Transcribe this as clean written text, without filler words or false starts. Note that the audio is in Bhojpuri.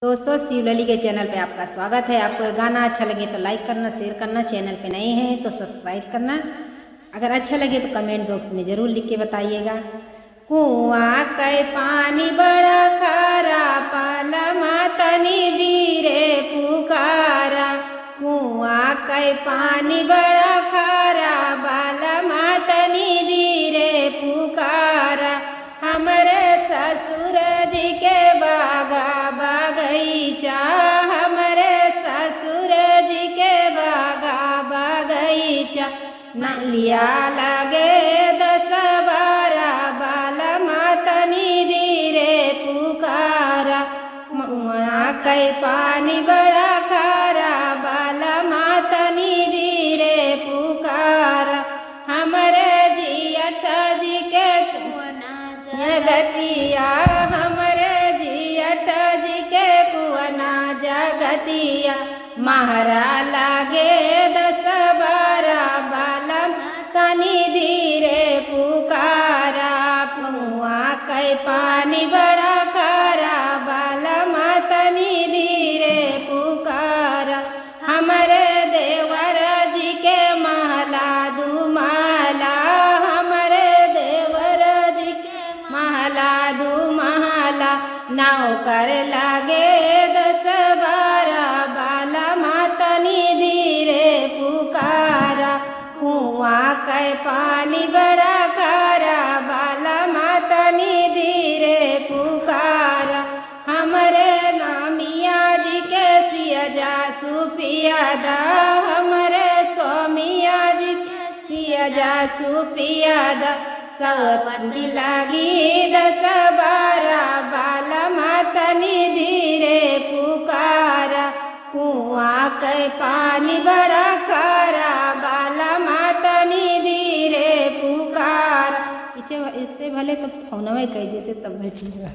दोस्तों, शिवलली के चैनल पे आपका स्वागत है। आपको ये गाना अच्छा लगे तो लाइक करना, शेयर करना, चैनल पे नए हैं तो सब्सक्राइब करना। अगर अच्छा लगे तो कमेंट बॉक्स में ज़रूर लिख के बताइएगा। कुआं के पानी बड़ा खारा, पालमा तनी धीरे पुकारा। कुआं के पानी बड़ा खारा, बालमा तनी धीरे पुकारा। हमरे ससुर जी के बागा बगीचा, हमरे ससुर जी के बागा बगीचा। नलिया लगे 10-12, बालमा तनी धीरे पुकारा। कुआं के पानी बड़ा खारा, बालमा तनी धीरे पुकारा। हमरे जियट जी के जगतिया, हमरे जियट जी के कुआना जगतिया। महरा लागे 10-12, बालम तनी धीरे पुकारा। कुआं के पानी बड़ा खारा, बालमा तनी धीरे पुकारा। हमरे देवर जी के महला दुमाला, हमरे देवर जी के महला दुमाला। नौकर लागे 10-12, बालमा तनी धीरे पुकारा। कुआं के पानी बड़ा खारा, बालमा तनी धीरे पुकारा। हमरे नामिया जी के सिया सुपियादा, हमरे स्वामिया जी के सिया सुपियादा। सवपति लागी 10-12, बालमा तनी धीरे पुकारा। कुआं के पानी बड़ा खारा, बालमा तनी धीरे पुकारा। इससे भले तो फोनवे कह देते तब भी ठीक है।